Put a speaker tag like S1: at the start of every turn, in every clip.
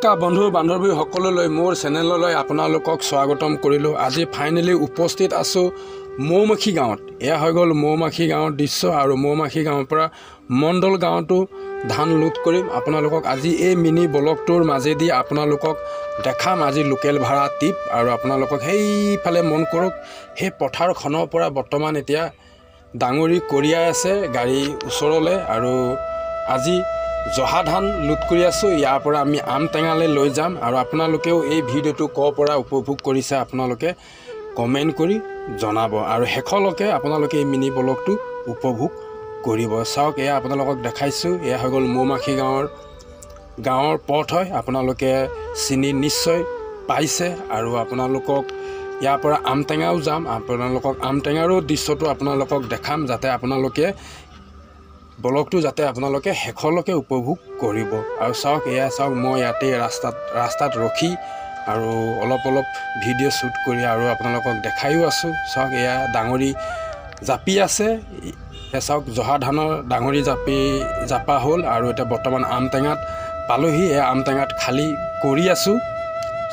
S1: বন্ধু বান্ধৱী সকললৈ মোৰ চেনেললৈ আপোনালোকক স্বাগতম কৰিলোঁ। আজি ফাইনেলি উপস্থিত আছোঁ মৌমাখি গাঁৱত। এয়া হৈ গ'ল মৌমাখি গাঁৱৰ দৃশ্য আৰু মৌমাখি গাঁৱৰ পৰা মণ্ডল গাঁৱতো ধান লুট কৰিম। আপোনালোকক আজি এই মিনি ব্লগটোৰ মাজেদি আপোনালোকক দেখাম আজি লোকেল ভাড়া টিপ। আৰু আপোনালোকক সেইফালে মন কৰক, সেই পথাৰখনৰ পৰা বৰ্তমান এতিয়া ডাঙৰি কঢ়িয়াই আছে গাড়ী ওচৰলৈ। আৰু আজি জহা ধান লুট কৰি আছোঁ। ইয়াৰ পৰা আমি আম টেঙালৈ লৈ যাম। আৰু আপোনালোকেও এই ভিডিঅ'টো ক'ৰ পৰা উপভোগ কৰিছে আপোনালোকে কমেণ্ট কৰি জনাব। আৰু শেষলৈকে আপোনালোকে এই মিনি ব্লগটো উপভোগ কৰিব। চাওক, এয়া আপোনালোকক দেখাইছোঁ। এয়া হৈ গ'ল মৌমাখি গাঁৱৰ পথ হয়। আপোনালোকে চিনি নিশ্চয় পাইছে। আৰু আপোনালোকক ইয়াৰ পৰা আম টেঙাও যাম। আপোনালোকক আম টেঙাৰো দৃশ্যটো আপোনালোকক দেখাম, যাতে আপোনালোকে ব্লগটো আপোনালোকে শেষলৈকে উপভোগ কৰিব। আৰু চাওক, এয়া চাওক, মই ইয়াতে ৰাস্তাত ৰখি আৰু অলপ ভিডিঅ' শ্বুট কৰি আৰু আপোনালোকক দেখাইও আছোঁ। চাওক, এয়া ডাঙৰি জাপি আছে। এয়া চাওক, জহা ধানৰ ডাঙৰি জাপা হ'ল। আৰু এতিয়া বৰ্তমান আম টেঙাত পালোহি। এয়া আম টেঙাত খালী কৰি আছোঁ।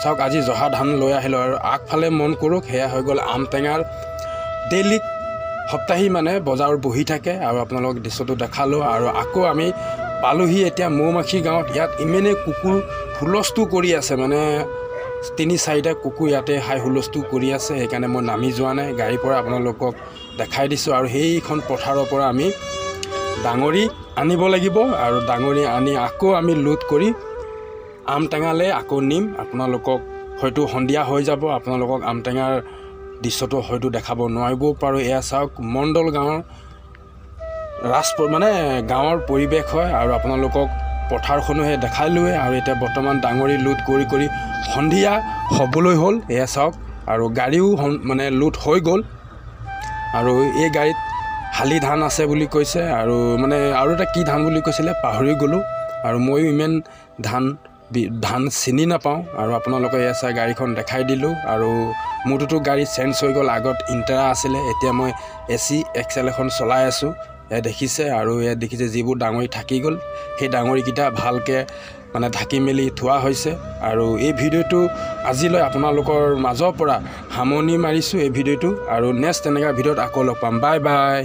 S1: চাওক, আজি জহা ধান লৈ আহিলোঁ। আৰু আগফালে মন কৰক, সেয়া হৈ গ'ল আম টেঙাৰ ডেইলি সপ্তাহী মানে বজাৰ বহি থাকে। আৰু আপোনালোকক দৃশ্যটো দেখালোঁ। আৰু আকৌ আমি পালোহি এতিয়া মৌমাখি গাঁৱত। ইয়াত ইমানেই কুকুৰ হুলস্থুল কৰি আছে, মানে ৩-৪টা কুকুৰ ইয়াতে হাই হুলস্থুল কৰি আছে। সেইকাৰণে মই নামি যোৱা নাই, গাড়ীৰ পৰা আপোনালোকক দেখাই দিছোঁ। আৰু সেইখন পথাৰৰ পৰা আমি ডাঙৰি আনিব লাগিব। আৰু ডাঙৰি আনি আকৌ আমি লোড কৰি আম টেঙালৈ আকৌ নিম। আপোনালোকক হয়তো সন্ধিয়া হৈ যাব, আপোনালোকক আম টেঙাৰ দৃশ্যটো হয়তো দেখাব নোৱাৰিবও পাৰোঁ। এয়া চাওক, মণ্ডল গাঁৱৰ গাঁৱৰ পৰিৱেশ হয়। আৰু আপোনালোকক পথাৰখনো দেখালোৱে। আৰু এতিয়া বৰ্তমান ডাঙৰি লোড কৰি সন্ধিয়া হ'বলৈ হ'ল। এয়া চাওক, আৰু গাড়ীও লোড হৈ গ'ল। আৰু এই গাড়ীত শালি ধান আছে বুলি কৈছে। আৰু আৰু এটা কি ধান বুলি কৈছিলে পাহৰি গ'লোঁ। আৰু ময়ো ইমান ধান চিনি নাপাওঁ। আৰু আপোনালোকে এয়া চাই গাড়ীখন দেখাই দিলোঁ। আৰু মোৰটোতো গাড়ী চেঞ্জ হৈ গ'ল। আগত ইণ্টাৰা আছিলে, এতিয়া মই AC XL এখন চলাই আছোঁ। এয়া দেখিছে। আৰু এয়া দেখিছে যিবোৰ ডাঙৰি থাকি গ'ল, সেই ডাঙৰিকেইটা ভালকৈ ঢাকি মেলি থোৱা হৈছে। আৰু এই ভিডিঅ'টো আজিলৈ আপোনালোকৰ মাজৰ পৰা সামৰণি মাৰিছোঁ এই ভিডিঅ'টো। আৰু নেক্সট তেনেকুৱা ভিডিঅ'ত আকৌ লগ পাম। Bye bye.